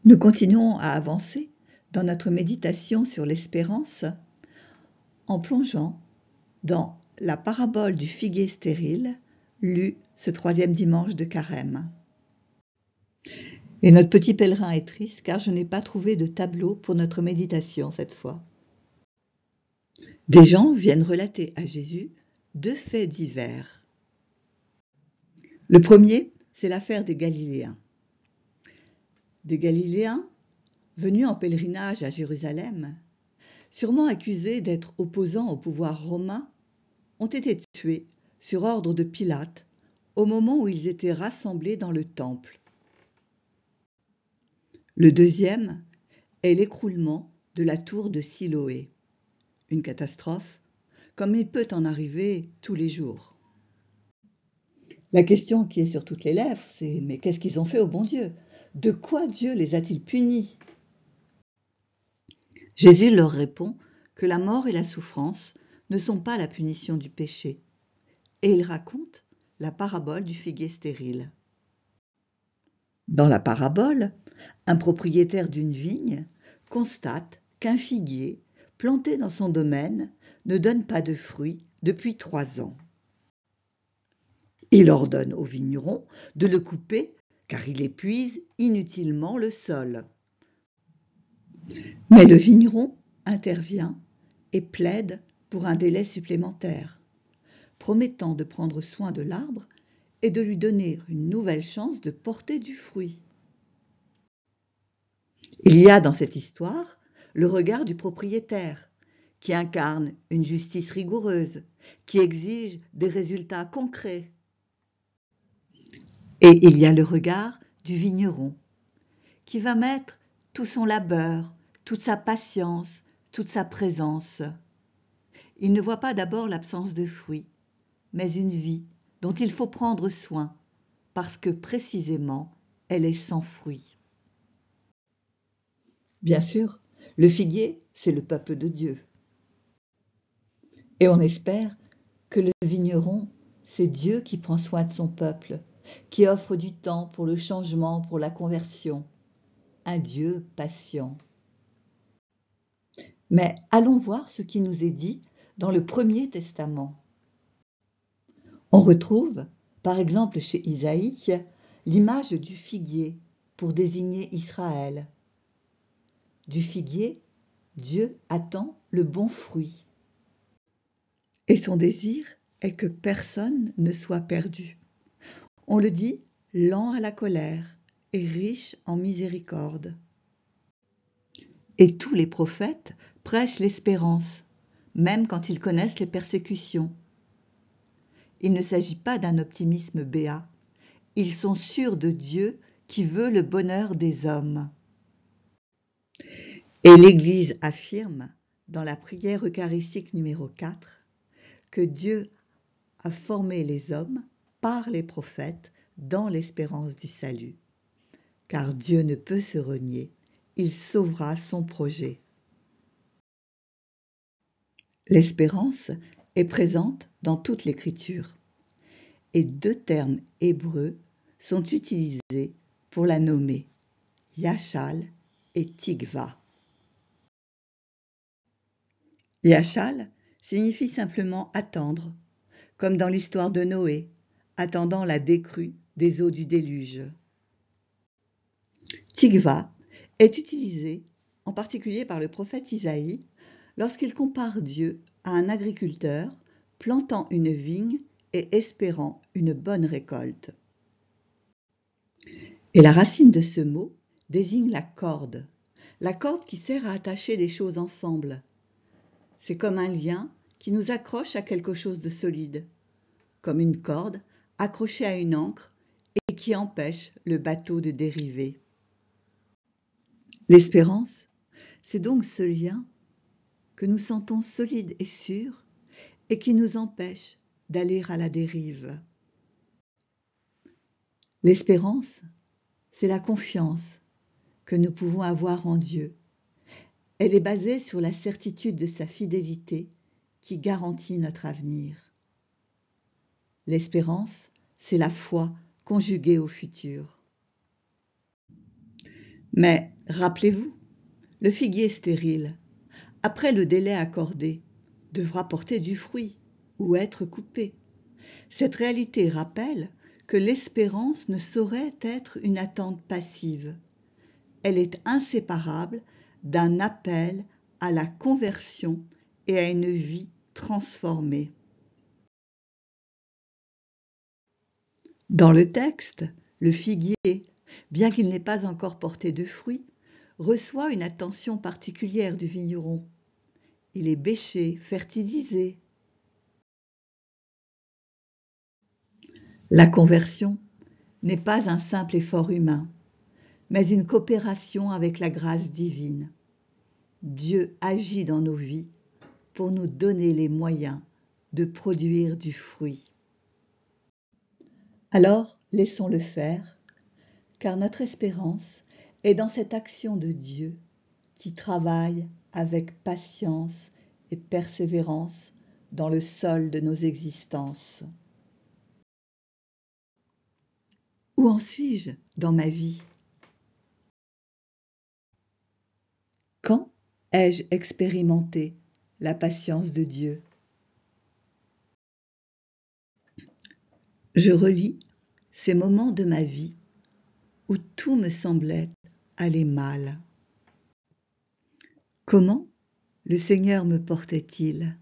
Nous continuons à avancer dans notre méditation sur l'espérance en plongeant dans la parabole du figuier stérile lue ce 3e dimanche de Carême. Et notre petit pèlerin est triste car je n'ai pas trouvé de tableau pour notre méditation cette fois. Des gens viennent relater à Jésus 2 faits divers. Le premier, c'est l'affaire des Galiléens. Des Galiléens, venus en pèlerinage à Jérusalem, sûrement accusés d'être opposants au pouvoir romain, ont été tués sur ordre de Pilate au moment où ils étaient rassemblés dans le temple. Le deuxième est l'écroulement de la tour de Siloé, une catastrophe comme il peut en arriver tous les jours. La question qui est sur toutes les lèvres, c'est « mais qu'est-ce qu'ils ont fait au bon Dieu? De quoi Dieu les a-t-il punis ?» Jésus leur répond que la mort et la souffrance ne sont pas la punition du péché, et il raconte la parabole du figuier stérile. Dans la parabole, un propriétaire d'une vigne constate qu'un figuier planté dans son domaine ne donne pas de fruits depuis 3 ans. Il ordonne au vigneron de le couper car il épuise inutilement le sol. Mais le vigneron intervient et plaide pour un délai supplémentaire, promettant de prendre soin de l'arbre et de lui donner une nouvelle chance de porter du fruit. Il y a dans cette histoire le regard du propriétaire, qui incarne une justice rigoureuse, qui exige des résultats concrets. Et il y a le regard du vigneron, qui va mettre tout son labeur, toute sa patience, toute sa présence. Il ne voit pas d'abord l'absence de fruits, mais une vie dont il faut prendre soin, parce que précisément, elle est sans fruits. Bien sûr, le figuier, c'est le peuple de Dieu. Et on espère que le vigneron, c'est Dieu qui prend soin de son peuple, qui offre du temps pour le changement, pour la conversion. Un Dieu patient. Mais allons voir ce qui nous est dit dans le Premier Testament. On retrouve, par exemple chez Isaïe, l'image du figuier pour désigner Israël. Du figuier, Dieu attend le bon fruit. Et son désir est que personne ne soit perdu. On le dit, lent à la colère et riche en miséricorde. Et tous les prophètes prêchent l'espérance, même quand ils connaissent les persécutions. Il ne s'agit pas d'un optimisme béat. Ils sont sûrs de Dieu qui veut le bonheur des hommes. Et l'Église affirme, dans la prière eucharistique numéro 4, que Dieu a formé les hommes par les prophètes dans l'espérance du salut. Car Dieu ne peut se renier, il sauvera son projet. L'espérance est présente dans toute l'Écriture, et 2 termes hébreux sont utilisés pour la nommer, Yachal et Tikva. Yachal signifie simplement attendre, comme dans l'histoire de Noé, attendant la décrue des eaux du déluge. Tikva est utilisé en particulier par le prophète Isaïe lorsqu'il compare Dieu à un agriculteur plantant une vigne et espérant une bonne récolte. Et la racine de ce mot désigne la corde qui sert à attacher des choses ensemble. C'est comme un lien qui nous accroche à quelque chose de solide, comme une corde accrochée à une ancre et qui empêche le bateau de dériver. L'espérance, c'est donc ce lien que nous sentons solide et sûr et qui nous empêche d'aller à la dérive. L'espérance, c'est la confiance que nous pouvons avoir en Dieu. Elle est basée sur la certitude de sa fidélité qui garantit notre avenir. L'espérance, c'est la foi conjuguée au futur. Mais Rappelez-vous, le figuier stérile, après le délai accordé, devra porter du fruit ou être coupé. Cette réalité rappelle que l'espérance ne saurait être une attente passive. Elle est inséparable d'un appel à la conversion et à une vie transformée. Dans le texte, le figuier, bien qu'il n'ait pas encore porté de fruits, reçoit une attention particulière du vigneron. Il est bêché, fertilisé. La conversion n'est pas un simple effort humain, mais une coopération avec la grâce divine. Dieu agit dans nos vies pour nous donner les moyens de produire du fruit. Alors, laissons-le faire, car notre espérance est dans cette action de Dieu qui travaille avec patience et persévérance dans le sol de nos existences. Où en suis-je dans ma vie? Quand ai-je expérimenté la patience de Dieu? Je relis ces moments de ma vie où tout me semblait aller mal. Comment le Seigneur me portait-il?